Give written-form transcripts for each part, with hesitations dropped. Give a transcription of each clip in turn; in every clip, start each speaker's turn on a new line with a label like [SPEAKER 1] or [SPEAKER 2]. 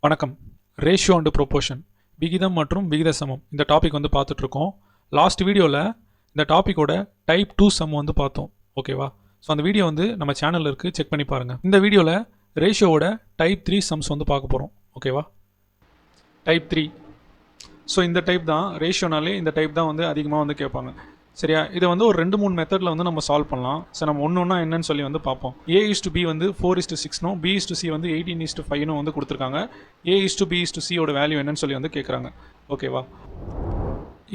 [SPEAKER 1] வணக்கம். Ratio and proportion விகிதம் மற்றும் விகித சமம் இந்த டாபிக் வந்து பார்த்துட்ருக்கோம். லாஸ்ட் வீடியோவில் இந்த டாப்பிக்கோட டைப் 2 சம் வந்து பார்த்தோம். ஓகேவா? ஸோ அந்த வீடியோ வந்து நம்ம சேனலில் இருக்குது, செக் பண்ணி பாருங்கள். இந்த வீடியோவில் ரேஷியோவோட டைப் 3 சம்ஸ் வந்து பார்க்க போகிறோம். ஓகேவா? டைப் 3. ஸோ இந்த டைப் தான் ரேஷியோனாலே இந்த டைப் தான் வந்து அதிகமாக வந்து கேட்பாங்க. சரியா? இதை வந்து ஒரு 2-3 மெத்தடில் வந்து நம்ம சால்வ் பண்ணலாம். ஸோ நம்ம ஒன்று என்னன்னு சொல்லி வந்து பார்ப்போம். A:B வந்து 4:6னும் B:C வந்து 18:5னும் வந்து கொடுத்துருக்காங்க. A:B:C ஓட வேல்யூ என்னன்னு சொல்லி வந்து கேட்குறாங்க. ஓகேவா?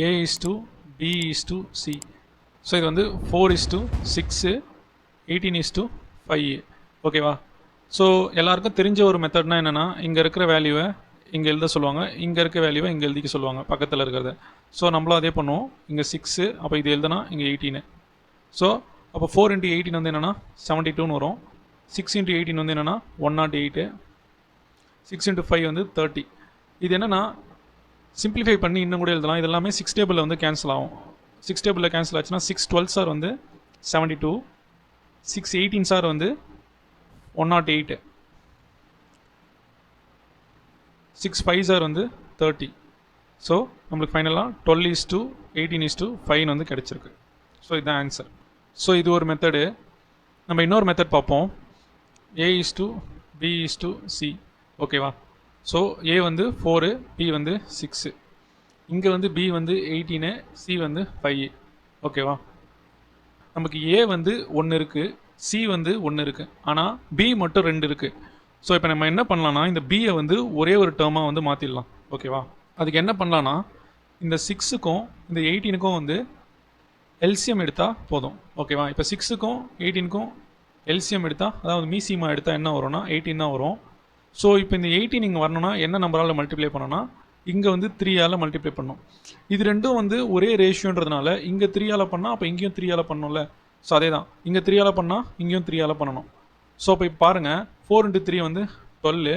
[SPEAKER 1] A:B:C. ஸோ இது வந்து 4:6 18:5. ஓகேவா? ஸோ எல்லாருக்கும் தெரிஞ்ச ஒரு மெத்தட்னா என்னென்னா, இங்கே இருக்கிற வேல்யூவை இங்கே எழுத சொல்லுவாங்க, இங்கே இருக்க வேல்யூவை இங்கே எழுதிக்க சொல்லுவாங்க பக்கத்தில் இருக்கிறத. ஸோ நம்மளும் அதே பண்ணுவோம். இங்கே 6, அப்போ இது எழுதுனா இங்கே 18. ஸோ அப்போ 4 × 18 வந்து என்னென்னா 72ன்னு வரும். 6 × 18 வந்து என்னென்னா 108. 6 × 5 வந்து 30. இது என்னென்னா சிம்பிளிஃபை பண்ணி இன்னும் கூட எழுதலாம். இது எல்லாமே 6 டேபிளில் வந்து கேன்சல் ஆகும். 6 டேபிளில் கேன்சல் ஆச்சுன்னா 6 12s வந்து 72, 6 18s வந்து 108, 6 5s வந்து 30. ஸோ நம்மளுக்கு ஃபைனலாக 12:18:5 வந்து கிடச்சிருக்கு. ஸோ இதுதான் ஆன்சர். ஸோ இது ஒரு மெத்தடு. நம்ம இன்னொரு மெத்தட் பார்ப்போம். A:B:C. ஓகேவா? ஸோ A வந்து 4, B வந்து 6. இங்கே வந்து B வந்து 18, C வந்து 5. ஓகேவா? நமக்கு A வந்து 1 இருக்குது, C வந்து 1 இருக்குது, ஆனால் B மட்டும் 2 இருக்குது. ஸோ இப்போ நம்ம என்ன பண்ணலான்னா, இந்த B-யை வந்து ஒரே ஒரு டேர்மாக வந்து மாற்றிடலாம். ஓகேவா? அதுக்கு என்ன பண்ணலான்னா, இந்த 6க்கும் இந்த 18க்கும் வந்து எல்சிஎம் எடுத்தால் போதும். ஓகேவா? இப்போ 6க்கும் 18க்கும் எல்சிஎம் எடுத்தால், அதாவது மீசியமாக எடுத்தால் என்ன வரும்னா 18 தான் வரும். ஸோ இப்போ இந்த 18 இங்கே வரணும்னா என்ன நம்பரால் மல்டிப்ளை பண்ணோன்னா, இங்கே வந்து 3ஆல் மல்டிப்ளை பண்ணணும். இது ரெண்டும் வந்து ஒரே ரேஷியோன்றதுனால இங்கே 3ஆல் பண்ணால் அப்போ இங்கேயும் 3ஆல் பண்ணணும்ல. ஸோ அதே தான், இங்கே 3ஆல் பண்ணால் இங்கேயும் 3ஆல் பண்ணணும். ஸோ இப்போ பாருங்கள், 4 × 3 வந்து 12,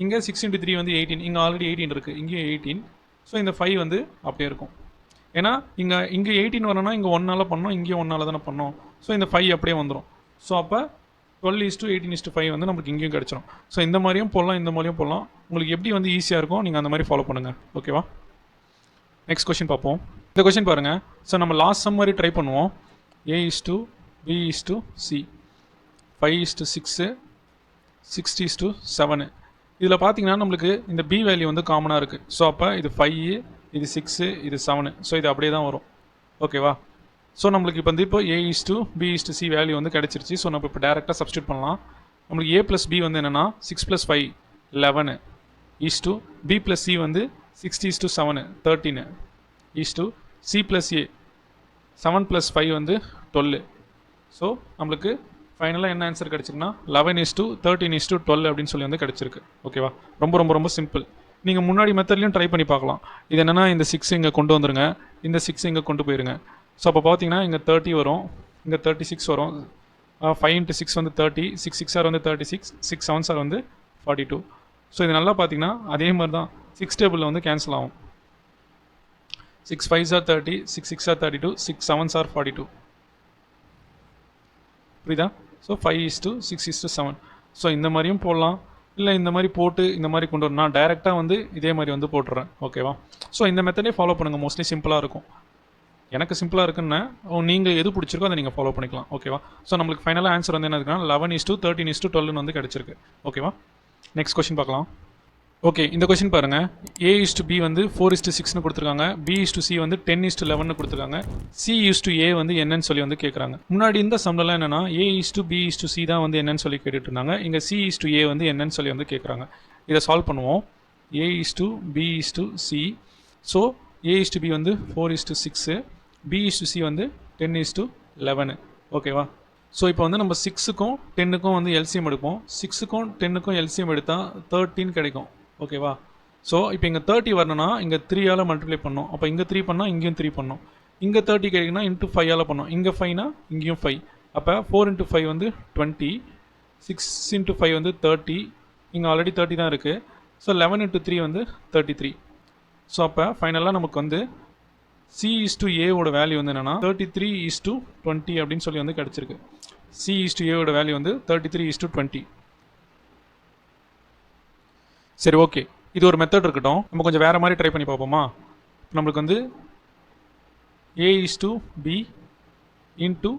[SPEAKER 1] இங்கே 6 × 3 வந்து 18, இங்கே ஆல்ரெடி 18 இருக்குது, இங்கேயும் 18. ஸோ இந்த 5 வந்து அப்படியே இருக்கும். ஏன்னா இங்கே 18 வரணும்னா இங்கே 1ஆல் பண்ணோம், இங்கேயும் 1ஆல் தானே பண்ணோம். ஸோ இந்த 5 அப்படியே வந்துடும். ஸோ அப்போ 12:18:5 வந்து நமக்கு இங்கேயும் கிடச்சிரும். ஸோ இந்த மாதிரியும் போடலாம், இந்த மாதிரியும் போடலாம். உங்களுக்கு எப்படி வந்து ஈஸியாக இருக்கும் நீங்கள் அந்த மாதிரி ஃபாலோ பண்ணுங்கள். ஓகேவா? நெக்ஸ்ட் கொஷின் பார்ப்போம். இந்த கொஷின் பாருங்கள். ஸோ நம்ம லாஸ்ட் சம் மாதிரி ட்ரை பண்ணுவோம். A:B:C 5:6 60:7. இதில் பார்த்தீங்கன்னா நம்மளுக்கு இந்த B வேல்யூ வந்து காமனாக இருக்குது. ஸோ அப்போ இது 5, இது 6, இது 7. ஸோ இது அப்படியே தான் வரும். ஓகேவா? ஸோ நம்மளுக்கு இப்போ வந்து A:B:C வேல்யூ வந்து கிடச்சிருச்சு. ஸோ நம்ம இப்போ டேரெக்டாக சப்ஸ்டியூட் பண்ணலாம். நம்மளுக்கு A+B வந்து என்னென்னா 6 + 5 11 B+C வந்து 60:7 13 C+A 7 + 5 வந்து 12. ஸோ நம்மளுக்கு ஃபைனலாக என்ன ஆன்சர் கிடச்சிருக்குன்னா 11:13:12 அப்படின்னு சொல்லி வந்து கிடச்சிருக்கு. ஓகேவா? ரொம்ப சிம்பிள். நீங்கள் முன்னாடி மெத்தட்லையும் ட்ரை பண்ணி பார்க்கலாம். இது என்னென்னா இந்த 6 இங்கே கொண்டு வந்துருங்க, இந்த 6 இங்கே கொண்டு போயிருங்க. ஸோ அப்போ பார்த்தீங்கன்னா இங்கே 30 வரும், இங்கே 36 வரும். 5 × 6 வந்து 30, 6 6 வந்து 36, 6 7 வந்து 42. ஸோ இது நல்லா பார்த்தீங்கன்னா அதே மாதிரி தான் 6 டேபிளில் வந்து கேன்சல் ஆகும். 6 5s 30, 6 6 32, 6 7s 42. புரியுதா? ஸோ 5:6:7. ஸோ இந்த மாதிரியும் போடலாம், இல்லை இந்த மாதிரி போட்டு இந்த மாதிரி கொண்டு வரணும். நான் டைரெக்டாக வந்து இதே மாதிரி வந்து போட்டுறேன். ஓகேவா? ஸோ இந்த மெத்தடே ஃபாலோ பண்ணுங்கள். மோஸ்ட்லி சிம்பிளாக இருக்கும். எனக்கு சிம்பிளாக இருக்குன்னு நீங்கள் எது பிடிச்சிருக்கோ அதை நீங்கள் ஃபாலோ பண்ணிக்கலாம். ஓகேவா? ஸோ நம்மளுக்கு ஃபைனலாக ஆன்சர் வந்து என்ன இருக்குன்னா 11:13:12 வந்து கிடச்சிருக்கு. ஓகேவா? நெக்ஸ்ட் கொஸ்டின் பார்க்கலாம். ஓகே, இந்த கொஸ்டின் பாருங்கள். A:B வந்து 4:6ன்னு கொடுத்துருக்காங்க, B:C வந்து 10:11ன்னு கொடுத்துருக்காங்க, C:A வந்து என்னன்னு சொல்லி வந்து கேட்குறாங்க. முன்னாடி இந்த சம்லலாம் என்னென்னா A:B:C தான் வந்து என்னன்னு சொல்லி கேட்டுட்டு இருந்தாங்க. இங்கே C:A வந்து என்னன்னு சொல்லி வந்து கேட்குறாங்க. இதை சால்வ் பண்ணுவோம். A:B:C. ஸோ A:B வந்து 4:6, B:C வந்து 10:11. ஓகேவா? ஸோ இப்போ வந்து நம்ம 6க்கும் 10க்கும் வந்து எல்சிஎம் எடுப்போம். 6க்கும் 10க்கும் எல்சிஎம் எடுத்தால் 13 கிடைக்கும். ஓகேவா? ஸோ இப்போ இங்கே 30 வரணும்னா இங்கே 3ஆல் மல்டிப்ளை பண்ணோம். அப்போ இங்கே 3 பண்ணால் இங்கேயும் 3 பண்ணோம். இங்கே 30 கிடைக்குன்னா இன்ட்டு 5ஆல் பண்ணோம். இங்கே 5னா இங்கேயும் 5. அப்போ 4 × 5 வந்து 20, 6 × 5 வந்து 30, இங்கே ஆல்ரெடி 30 தான் இருக்குது. ஸோ 11 × 3 வந்து 33. ஸோ அப்போ ஃபைனலாக நமக்கு வந்து C:A ஓட வேல்யூ வந்து என்னென்னா 33:20 அப்படின்னு சொல்லி வந்து கிடச்சிருக்கு. C:A ஓட வேல்யூ வந்து 33:20. சரி ஓகே, இது ஒரு மெத்தட் இருக்கட்டும். நம்ம கொஞ்சம் வேறு மாதிரி ட்ரை பண்ணி பார்ப்போமா? நம்மளுக்கு வந்து A is to B into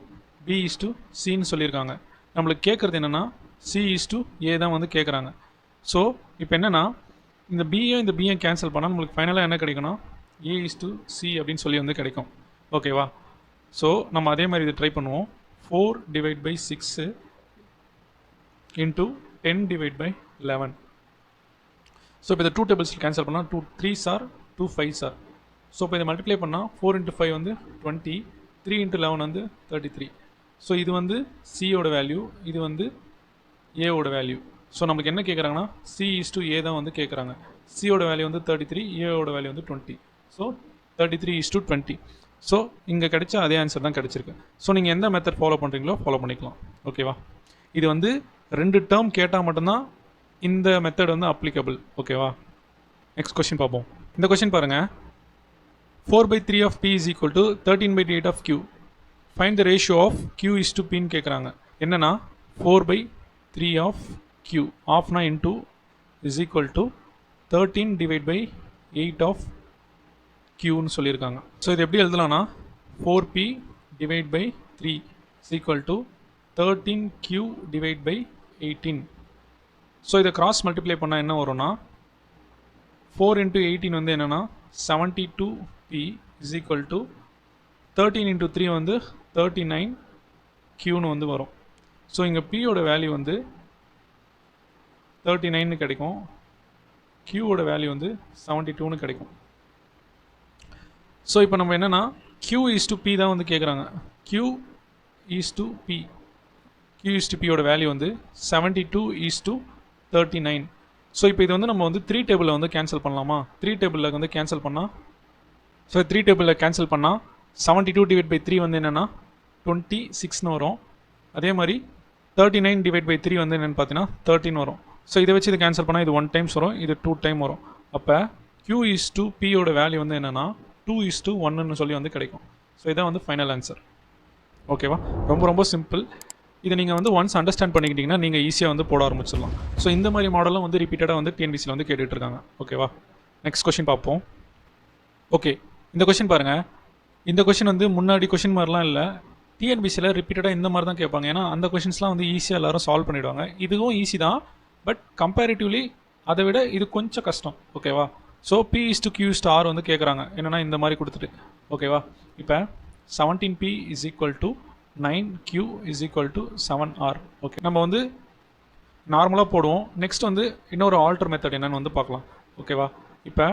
[SPEAKER 1] B is to Cன்னு சொல்லியிருக்காங்க. நம்மளுக்கு கேட்குறது என்னென்னா C is to A தான் வந்து கேட்குறாங்க. ஸோ இப்போ என்னென்னா இந்த பியும் இந்த பியும் கேன்சல் பண்ணால் நம்மளுக்கு ஃபைனலாக என்ன கிடைக்கும்னா A is to C அப்படின்னு சொல்லி வந்து கிடைக்கும். ஓகேவா? ஸோ நம்ம அதே மாதிரி இது ட்ரை பண்ணுவோம். 4 divide by 6 into 10 divide by 11. So இப்போ இந்த 2 டேபிள்ஸ் கேன்சல் பண்ணால் 2 3s R 2 5s R. So இப்போ இதை மல்டிப்ளை பண்ணால் 4 into 5 வந்து 20, 3 into 11 வந்து 33. ஸோ இது வந்து சியோட வேல்யூ, இது வந்து ஏவோட வேல்யூ. ஸோ நம்மளுக்கு என்ன கேட்குறாங்கன்னா C is to A தான் வந்து கேட்குறாங்க. சியோட வேல்யூ வந்து 33, ஏவோட வேல்யூ வந்து 20. So 33 is to 20. ஸோ இங்கே கிடைச்ச அதே ஆன்சர் தான் கிடச்சிருக்கு. ஸோ நீங்கள் எந்த மெத்தட் ஃபாலோ பண்ணுறீங்களோ ஃபாலோ பண்ணிக்கலாம். ஓகேவா? இது வந்து 2 டேர்ம் கேட்டால் மட்டும்தான் இந்த மெத்தட் வந்து அப்ளிகபிள். ஓகேவா? நெக்ஸ்ட் கொஸ்டின் பார்ப்போம். இந்த கொஸ்டின் பாருங்கள். 4/3 of P is equal to 13/8 of Q. Find the ratio of Q is to P ன்னு கேட்குறாங்க. என்னன்னா 4/3 of Q ஆஃப்னா into is equal to 13 divided by 8 of Qன்னு சொல்லியிருக்காங்க. ஸோ இது எப்படி எழுதலாம்னா 4P divided by 3 is equal to 13Q divided by 18. So இதை கிராஸ் மல்டிப்ளை பண்ணால் என்ன வரும்னா 4 into 18 வந்து என்னென்னா 72P is equal to 13 into 3 வந்து 39Qன்னு வந்து வரும். ஸோ இங்கே Pயோட வேல்யூ வந்து 39ன்னு கிடைக்கும், Qவோட வேல்யூ வந்து 72ன்னு கிடைக்கும். ஸோ இப்போ நம்ம என்னென்னா Q is to P தான் வந்து கேட்குறாங்க. Q is to P, Q is to Pயோட வேல்யூ வந்து 72 is to 39. ஸோ இப்போ இது வந்து நம்ம வந்து 3 டேபிளில் வந்து கேன்சல் பண்ணலாமா? 3 டேபிளில் வந்து கேன்சல் பண்ணால், ஸோ 3 டேபிளில் கேன்சல் பண்ணால் 72 டிவைட் பை 3 வந்து என்னென்னா 26ன்னு வரும். அதே மாதிரி 39 டிவைட் பை 3 வந்து என்னென்னு பார்த்தீங்கன்னா 13 வரும். ஸோ இதை வச்சு இது கேன்சல் பண்ணால் இது 1 டைம்ஸ் வரும், இது 2 டைம் வரும். அப்போ Q is to Pயோட வேல்யூ வந்து என்னென்னா 2 is to 1ன்னு சொல்லி வந்து கிடைக்கும். ஸோ இதான் வந்து ஃபைனல் ஆன்சர். ஓகேவா? ரொம்ப ரொம்ப சிம்பிள். இதை நீங்கள் வந்து ஒன்ஸ் அண்டர்ஸ்டாண்ட் பண்ணிக்கிட்டிங்கன்னா நீங்கள் ஈஸியாக வந்து போட ஆரம்பிச்சிடலாம். ஸோ இந்த மாதிரி மாடலும் வந்து ரிப்பீட்டடாக வந்து டிஎன்பிசியில் வந்து கேட்டுட்ருக்காங்க. ஓகேவா? நெக்ஸ்ட் கொஸ்டின் பார்ப்போம். ஓகே, இந்த கொஸ்டின் பாருங்கள். இந்த கொஸ்டின் வந்து முன்னாடி கொஸ்டின் மாதிரிலாம் இல்லை, டிஎன்பிசியில் ரிப்பீட்டடாக இந்த மாதிரி தான் கேட்பாங்க. ஏன்னா அந்த கொஸ்டின்ஸ்லாம் வந்து ஈஸியாக எல்லோரும் சால்வ் பண்ணிவிடுவாங்க. இதுவும் ஈஸி தான், பட் கம்பேரிட்டிவ்லி அதை விட இது கொஞ்சம் கஷ்டம். ஓகேவா? So P is to Q is to R வந்து கேட்குறாங்க. என்னென்னா இந்த மாதிரி கொடுத்துட்டு. ஓகேவா? இப்போ 17P is equal to 9Q is equal to 7R. Okay, நம்ம வந்து நார்மலாக போடுவோம். நெக்ஸ்ட் வந்து இன்னொரு ஆல்டர் மெத்தட் என்னென்னு வந்து பார்க்கலாம். ஓகேவா? இப்போ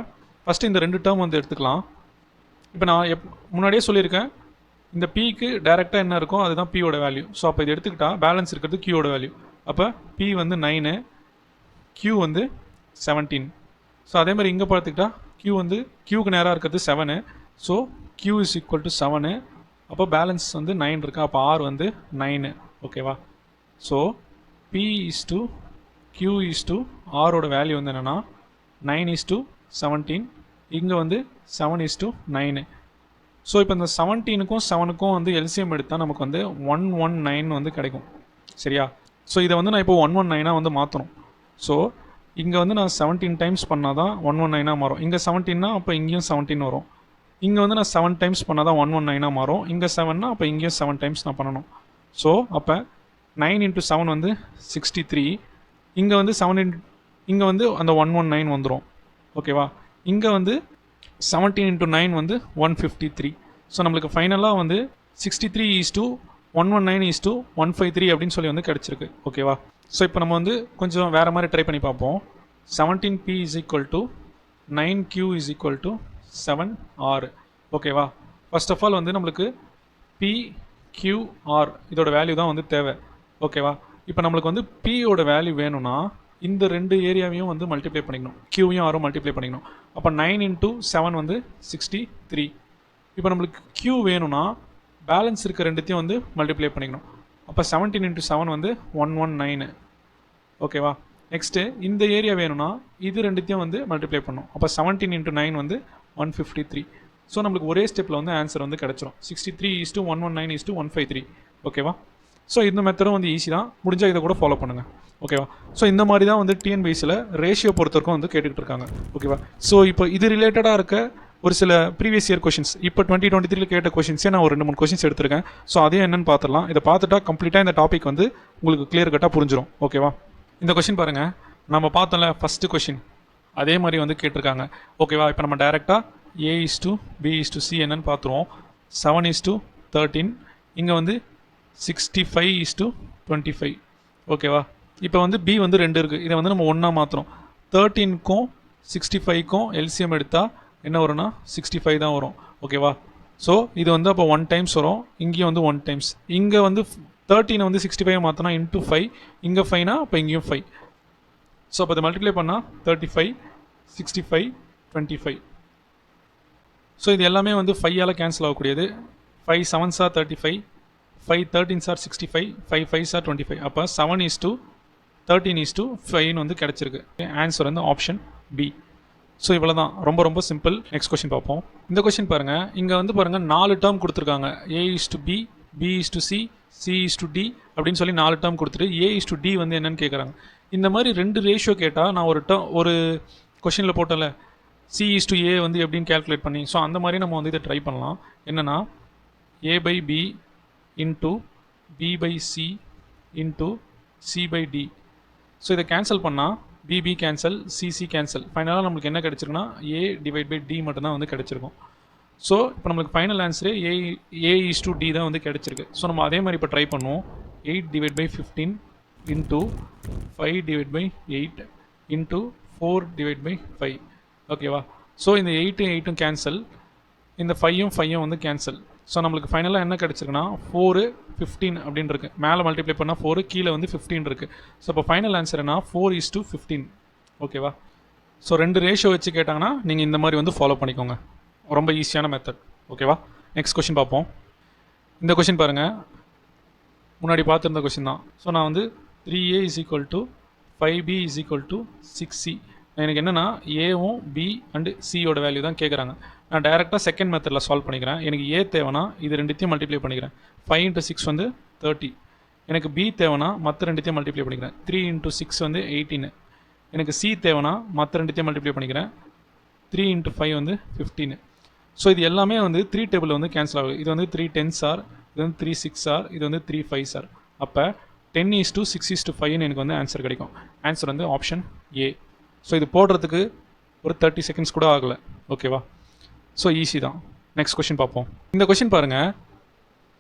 [SPEAKER 1] ஃபஸ்ட்டு இந்த 2 டேர்ம் வந்து எடுத்துக்கலாம். இப்போ நான் முன்னாடியே சொல்லியிருக்கேன், இந்த Pக்கு டைரெக்டாக என்ன இருக்கோ அதுதான் Pயோட வேல்யூ. ஸோ அப்போ இது எடுத்துக்கிட்டால் பேலன்ஸ் இருக்கிறது Qயோட வேல்யூ. அப்போ P வந்து 9, Q வந்து 17. ஸோ அதே மாதிரி இங்கே பார்த்துக்கிட்டா Q வந்து Qக்கு நேராக இருக்கிறது 7. So Q is equal to 7. அப்போ பேலன்ஸ் வந்து 9 இருக்கா, அப்போ R வந்து 9. ஓகேவா? So P is to Q is to Rோட வேல்யூ வந்து என்னென்னா 9 is to 17. இங்கே வந்து 7 is to 9. ஸோ இப்போ இந்த 17க்கும் 7க்கும் வந்து எல்சிஎம் எடுத்தால் நமக்கு வந்து 119 வந்து கிடைக்கும். சரியா? ஸோ இதை வந்து நான் இப்போ 119 வந்து மாற்றணும். ஸோ இங்கே வந்து நான் 17 டைம்ஸ் பண்ணால் தான் 119 மாறும். இங்கே 17னா அப்போ இங்கேயும் 17 வரும். இங்கே வந்து நான் 7 டைம்ஸ் பண்ணால் தான் 119 மாறும். இங்கே 7னா அப்போ இங்கேயும் 7 டைம்ஸ் நான் பண்ணணும். ஸோ அப்போ 9 into 7 வந்து 63. இங்கே வந்து 7 இங்கே வந்து அந்த 119 வந்துடும். ஓகேவா? இங்கே வந்து 17 into 9 வந்து 153. ஸோ நம்மளுக்கு ஃபைனலாக வந்து 63 is to 119 is to 153 அப்படின்னு சொல்லி வந்து கிடச்சிருக்கு. ஓகேவா? ஸோ இப்போ நம்ம வந்து கொஞ்சம் வேறு மாதிரி ட்ரை பண்ணி பார்ப்போம். 17P is equal to 9Q is equal to 7R. ஓகேவா? ஃபர்ஸ்ட் ஆஃப் ஆல் வந்து நம்மளுக்கு PQR இதோட வேல்யூ தான் வந்து தேவை. ஓகேவா? இப்போ நம்மளுக்கு வந்து Pயோட வேல்யூ வேணும்னா இந்த 2 ஏரியாவையும் வந்து மல்டிப்ளை பண்ணிக்கணும், Qயும் Rயும் மல்டிப்ளை பண்ணிக்கணும். அப்போ 9 into 7 வந்து 63. இப்போ நம்மளுக்கு Q வேணும்னா பேலன்ஸ் இருக்க ரெண்டுத்தையும் வந்து மல்டிப்ளை பண்ணிக்கணும். அப்போ 17 into 7 வந்து 119. ஓகேவா? நெக்ஸ்ட்டு இந்த ஏரியா வேணும்னா இது ரெண்டுத்தையும் வந்து மல்டிப்ளை பண்ணணும். அப்போ 17 into 9 வந்து 153. ஸோ நம்மளுக்கு ஒரே ஸ்டெப்பில் வந்து ஆன்சர் வந்து கிடச்சிரும். 63 is to 119 is to 153. ஓகேவா? ஸோ இந்த மெத்தடும் வந்து ஈஸி தான், முடிஞ்சால் இதை கூட ஃபாலோ பண்ணுங்கள். ஓகேவா? ஸோ இந்த மாதிரி தான் வந்து டிஎன்பிஎஸ்சியில் ரேஷியோ பொறுத்தவரைக்கும் வந்து கேட்டுக்கிட்டு இருக்காங்க. ஓகேவா? ஸோ இப்போ இது ரிலேட்டடாக இருக்க ஒரு சில ப்ரீவியஸ் இயர் கொஷின்ஸ், இப்போ 2023 கேட்ட கொஷின்ஸே நான் ஒரு 2-3 கொஷின்ஸ் எடுத்திருக்கேன். ஸோ அதையும் என்னென்னு பார்த்துடலாம். இதை பார்த்துட்டா கம்ப்ளீட்டாக இந்த டாபிக் வந்து உங்களுக்கு கிளியர் கட்டாக புரிஞ்சிடும். ஓகேவா? இந்த கொஷின் பாருங்கள், நம்ம பார்த்தோம்ல ஃபஸ்ட்டு கொஷின், அதே மாதிரி வந்து கேட்டிருக்காங்க. ஓகேவா? இப்போ நம்ம டேரெக்டாக A:B:C என்னன்னு பார்த்துருவோம். 7:13. இங்கே வந்து 65:25. ஓகேவா? இப்போ வந்து B வந்து 2 இருக்குது, இதை வந்து நம்ம 1 மாற்றுறோம். 13க்கும் 65க்கும் எல்சிஎம் எடுத்தால் என்ன வரும்னா 65 தான் வரும். ஓகேவா? ஸோ இது வந்து அப்போ 1 டைம்ஸ் வரும், இங்கேயும் வந்து 1 டைம்ஸ். இங்கே வந்து 13 வந்து 65 மாற்றினா இன்ட்டு 5, இங்கே 5னா அப்போ இங்கேயும் 5. ஸோ அப்போ அதை மல்டிப்ளை பண்ணால் 35, 65, 25. ஸோ இது எல்லாமே வந்து 5ஆல் cancel ஆகக்கூடியது. 5 7s are 35, 5 13s are 65, 5 5s are 25. அப்போ 7:13:5 வந்து கிடச்சிருக்கு. ஆன்சர் வந்து ஆப்ஷன் பி. ஸோ இவ்வளோ தான், ரொம்ப ரொம்ப சிம்பிள். நெக்ஸ்ட் கொஸ்டின் பார்ப்போம். இந்த கொஸ்டின் பாருங்கள், இங்கே வந்து பாருங்கள் 4 டேர்ம் கொடுத்துருக்காங்க. A:B, B:C, C:D அப்படின்னு சொல்லி 4 டேர்ம் கொடுத்துட்டு A:D வந்து என்னன்னு கேட்குறாங்க. இந்த மாதிரி 2 ரேஷியோ கேட்டால் நான் ஒரு கொஷினில் போட்டல C:A வந்து எப்படின்னு கேல்குலேட் பண்ணி, ஸோ அந்த மாதிரி நம்ம வந்து இதை ட்ரை பண்ணலாம். என்னென்னா A/B into B/C into C/D. So இதை கேன்சல் பண்ணால் BB கேன்சல், CC கேன்சல், ஃபைனலாக நம்மளுக்கு என்ன கிடச்சிருக்குன்னா A/D மட்டும்தான் வந்து கிடச்சிருக்கும். ஸோ இப்போ நம்மளுக்கு ஃபைனல் ஆன்சரே A:D தான் வந்து கிடச்சிருக்கு. ஸோ நம்ம அதே மாதிரி இப்போ ட்ரை பண்ணுவோம். 8/15 இன்ட்டு 5/8 இன்ட்டு 4/5. ஓகேவா? ஸோ இந்த 8 கேன்சல், இந்த 5 வந்து கேன்சல். ஸோ நம்மளுக்கு ஃபைனலாக என்ன கிடச்சிருக்குன்னா 4 15 அப்படின்னு இருக்குது. மேலே மல்டிப்ளை பண்ணால் 4, கீழே வந்து 15 இருக்குது. ஸோ இப்போ ஃபைனல் ஆன்சர் என்ன 4:15. ஓகேவா? ஸோ 2 ரேஷியோ வச்சு கேட்டாங்கன்னா நீங்கள் இந்த மாதிரி வந்து ஃபாலோ பண்ணிக்கோங்க. ரொம்ப ஈஸியான மெத்தட். ஓகேவா? நெக்ஸ்ட் கொஸ்டின் பார்ப்போம். இந்த கொஸ்டின் பாருங்கள், முன்னாடி பார்த்துருந்த கொஸ்டின் தான். ஸோ நான் வந்து 3A = 5B = 6C. எனக்கு என்னென்னா ஏவும் B அண்டு சியோட வேல்யூ தான் கேட்குறாங்க. நான் டேரெக்டாக செகண்ட் மெத்தடில் சால்வ் பண்ணிக்கிறேன். எனக்கு A தேவைன்னா இது ரெண்டுத்தையும் மல்டிப்ளை பண்ணிக்கிறேன். 5 × 6 வந்து 30. எனக்கு B தேவைன்னா மற்ற ரெண்டுத்தையும் மல்டிப்ளை பண்ணிக்கிறேன். 3 × 6 வந்து 18. எனக்கு C தேவைன்னா மற்ற ரெண்டுத்தையும் மல்டிப்ளை பண்ணிக்கிறேன். 3 × 5 வந்து 15. ஸோ இது எல்லாமே வந்து 3 டேபிளில் வந்து கேன்சல் ஆகுது. இது வந்து 3 10s ஆர், இது வந்து 3 6s ஆர், இது வந்து 3 5s ஆர். அப்போ 10:6:5 எனக்கு வந்து ஆன்சர் கிடைக்கும். ஆன்சர் வந்து ஆப்ஷன் A. ஸோ இது போடுறதுக்கு ஒரு 30 செகண்ட்ஸ் கூட ஆகலை. ஓகேவா? ஸோ ஈஸி தான். நெக்ஸ்ட் கொஷின் பார்ப்போம். இந்த கொஷின் பாருங்கள்,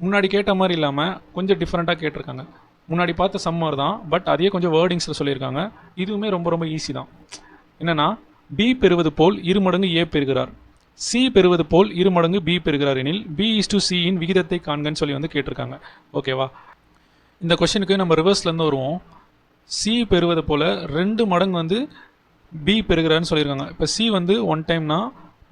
[SPEAKER 1] முன்னாடி கேட்ட மாதிரி இல்லாமல் கொஞ்சம் டிஃப்ரெண்ட்டாக கேட்டிருக்காங்க. முன்னாடி பார்த்த சம்மர் தான், பட் அதையே கொஞ்சம் வேர்டிங்ஸில் சொல்லியிருக்காங்க. இதுவுமே ரொம்ப ரொம்ப ஈஸி தான். என்னென்னா B பெறுவது போல் 2 மடங்கு A பெறுகிறார், C பெறுவது போல் 2 மடங்கு B பெறுகிறார் எனில் B:C இன் விகிதத்தை காண்கன்னு சொல்லி வந்து கேட்டிருக்காங்க. ஓகேவா? இந்த கொஷினுக்கு நம்ம ரிவர்ஸ்லேருந்து வருவோம். C பெறுவது போல் 2 மடங்கு வந்து B பெறுகிறான்னு சொல்லியிருக்காங்க. இப்போ C வந்து 1 டைம்னா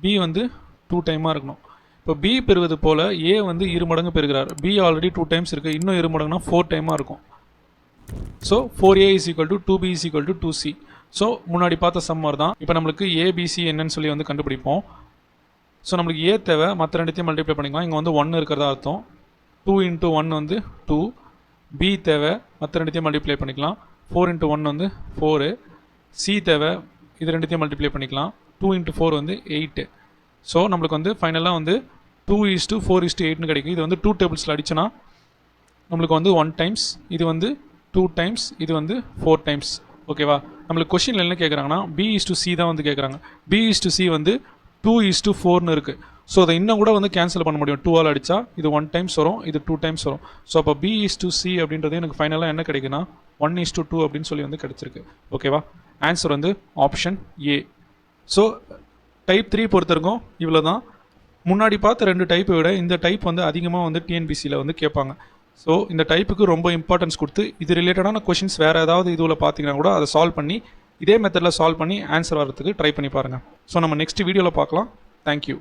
[SPEAKER 1] B வந்து 2 டைமாக இருக்கணும். இப்போ B பெறுவது போல் A வந்து 2 மடங்கு பெறுகிறார். B ஆல்ரெடி 2 டைம்ஸ் இருக்குது, இன்னும் 2 மடங்குனா 4 டைமாக இருக்கும். So 4A = 2B = 2C. So முன்னாடி பார்த்த சம்மர் தான். இப்போ நம்மளுக்கு ABC என்னன்னு சொல்லி வந்து கண்டுபிடிப்போம். ஸோ நம்மளுக்கு A தேவை, மற்ற ரெண்டுத்தையும் மல்டிப்ளை பண்ணிக்கலாம். இங்கே வந்து 1 இருக்கிறதா அர்த்தம். 2 × 1 வந்து 2. B தேவை, மற்ற ரெண்டுத்தையும் மல்டிப்ளை பண்ணிக்கலாம். 4 × 1 வந்து 4. C தேவை, இது ரெண்டுத்தையும் மல்டிப்ளை பண்ணிக்கலாம். 2 × 4 வந்து 8. ஸோ நம்மளுக்கு வந்து ஃபைனலாக வந்து 2:4:8 கிடைக்கும். இது வந்து 2 டேபிள்ஸில் அடிச்சோன்னா நம்மளுக்கு வந்து 1 டைம்ஸ், இது வந்து 2 டைம்ஸ், இது வந்து 4 டைம்ஸ். ஓகேவா? நம்மளுக்கு கொஷினில் என்ன கேட்குறாங்கன்னா B:C தான் வந்து கேட்குறாங்க. B:C வந்து 2:4ன்னு இருக்குது. ஸோ அதை இன்னும் கூட வந்து கேன்சல் பண்ண முடியும். 2ஆல் அடித்தா இது 1 டைம்ஸ் வரும், இது 2 டைம்ஸ் வரும். ஸோ அப்போ B:C அப்படின்றது எனக்கு ஃபைனலாக என்ன கிடைக்குன்னா 1:2 அப்படின்னு சொல்லி வந்து கிடச்சிருக்கு. ஓகேவா? ஆன்சர் வந்து ஆப்ஷன் A. ஸோ டைப் 3 பொறுத்திருக்கும் இவ்வளோ தான். முன்னாடி பார்த்த 2 டைப்பை விட இந்த டைப் வந்து அதிகமாக வந்து டிஎன்பிசியில் வந்து கேட்பாங்க. ஸோ இந்த டைப்புக்கு ரொம்ப இம்பார்ட்டன்ஸ் கொடுத்து இது ரிலேட்டடான கொஷின்ஸ் வேறு ஏதாவது இதுவில் பார்த்தீங்கன்னா கூட அதை சால்வ் பண்ணி இதே மெத்தடில் சால்வ் பண்ணி ஆன்சர் வர்றதுக்கு ட்ரை பண்ணி பாருங்கள். ஸோ நம்ம நெக்ஸ்ட் வீடியோவில் பார்க்கலாம். தேங்க்யூ.